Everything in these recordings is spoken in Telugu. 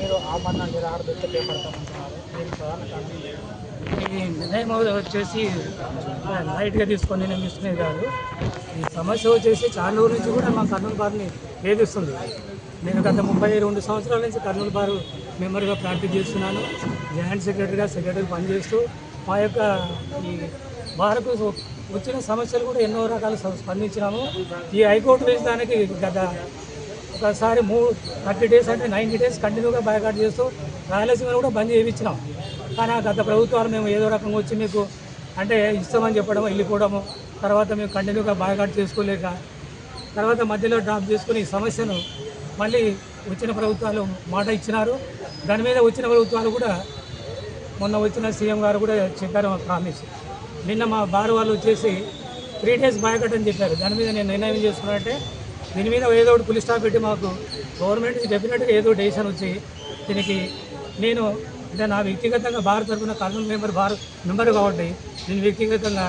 మీరు ఆమరణ నిరాహార దీక్ష చేపడతామంటున్నారు. దీనికి ప్రధాన కారణం ఈ నిర్ణయం వచ్చేసి లైట్గా తీసుకొని నిర్ణయం తీసుకునేది కాదు. ఈ సమస్య వచ్చేసి చాలా రోజుల నుంచి కూడా మా కర్నూలు బార్ని వేధిస్తుంది. నేను గత 32 సంవత్సరాల నుంచి కర్నూలు బారు మెంబర్గా ప్రాక్టీస్ చేస్తున్నాను. జాయింట్ సెక్రటరీ పనిచేస్తూ మా యొక్క ఈ బార్కు వచ్చిన సమస్యలు కూడా ఎన్నో రకాలు స్పందించినాము. ఈ హైకోర్టు వేసడానికి గత ఒకసారి 30 డేస్ అంటే 90 డేస్ కంటిన్యూగా బాయ్కాట్ చేస్తూ రాయలసీమను కూడా బంద్ చేయించినాం. కానీ గత ప్రభుత్వాలు మేము ఏదో రకంగా వచ్చి మీకు అంటే ఇస్తామని చెప్పడం వెళ్ళిపోవడము, తర్వాత మేము కంటిన్యూగా బాయ్కాట్ చేసుకోలేక తర్వాత మధ్యలో డ్రాప్ చేసుకుని ఈ సమస్యను మళ్ళీ వచ్చిన ప్రభుత్వాలు మాట ఇచ్చినారు. దాని మీద వచ్చిన ప్రభుత్వాలు కూడా మొన్న వచ్చిన సీఎం గారు కూడా చెప్పారు మా ప్రామిస్. నిన్న మా బార్ వాళ్ళు వచ్చేసి 3 డేస్ బాయ్కాట్ అని చెప్పారు. దాని మీద నేను నిర్ణయం చేసుకున్నానంటే దీని మీద ఏదో ఒకటి పులి స్టాప్ పెట్టి మాకు గవర్నమెంట్ డెఫినెట్గా ఏదో డెసిషన్ వచ్చి దీనికి నేను అంటే నా వ్యక్తిగతంగా బార్ తరఫున కర్నూలు మెంబర్ కాబట్టి నేను వ్యక్తిగతంగా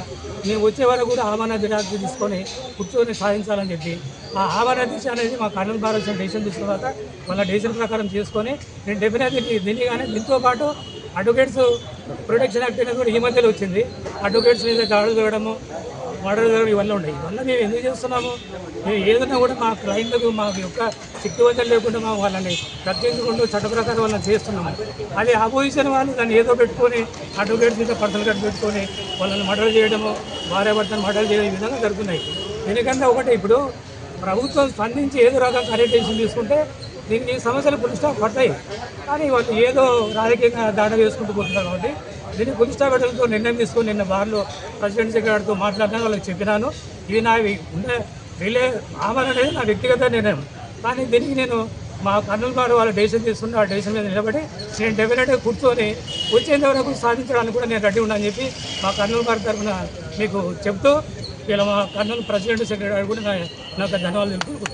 నేను వచ్చే వరకు కూడా ఆమరణ దీక్ష తీసుకొని కూర్చొని సాధించాలని చెప్పి ఆ ఆమరణ దీక్ష అనేది మా కర్నూలు బార్ వచ్చిన డెసిషన్ తీసుకున్న తర్వాత వాళ్ళ డెసిషన్ ప్రకారం చేసుకొని నేను డెఫినెట్లీ దీన్ని కానీ దీంతో పాటు అడ్వకేట్స్ ప్రొటెక్షన్ యాక్ట్ అనేది కూడా ఈ మధ్యలో వచ్చింది. అడ్వకేట్స్ మీద దాడులు చేయడము, మర్డర్ చేయడం ఇవన్నీ ఉన్నాయి. ఇవన్నీ మేము ఎందుకు చేస్తున్నాము? మేము ఏదైనా కూడా మా క్లయింట్లకు మా యొక్క శక్తివంతం లేకుండా మా వాళ్ళని రక్షించుకుంటూ చట్ట ప్రకారం వాళ్ళని చేస్తున్నాము. అది ఆపోజిషన్ వాళ్ళు దాన్ని ఏదో పెట్టుకొని అడ్వకేట్స్ మీద పర్సనల్ కట్ పెట్టుకొని వాళ్ళని మర్డర్ చేయడము, భార్యాభర్తను మర్డర్ చేయడం ఈ విధంగా జరుగుతున్నాయి. దీనికంటే ఒకటి ఇప్పుడు ప్రభుత్వం స్పందించి ఏదో రకంగా డెసిషన్ తీసుకుంటే దీనికి సమస్యలు పులి స్టాప్ పడతాయి. కానీ వాళ్ళు ఏదో రాజకీయంగా దాడి వేసుకుంటూ పోతున్నారు కాబట్టి దీన్ని పులి స్టాప్ పెట్టడంతో నిర్ణయం తీసుకొని నిన్న బార్లో ప్రెసిడెంట్ సెక్రటరీతో మాట్లాడినా వాళ్ళకి చెప్పినాను. ఇది నా ఆమరణ అనేది నా వ్యక్తిగత నిర్ణయం. కానీ దీనికి నేను మా కర్నూలు బార్ వాళ్ళ డెసిషన్ తీసుకుని ఆ డెసిషన్ మీద నిలబడి నేను డెఫినెట్గా కూర్చొని వచ్చేంత వరకు సాధించడానికి కూడా నేను రెడీ ఉన్నానని చెప్పి మా కర్నూలు బార్ తరఫున మీకు చెప్తూ ఇలా మా కర్నూలు ప్రెసిడెంట్ సెక్రటరీ కూడా నాకు ధన్యవాదాలు తెలుపుకుంటున్నాను.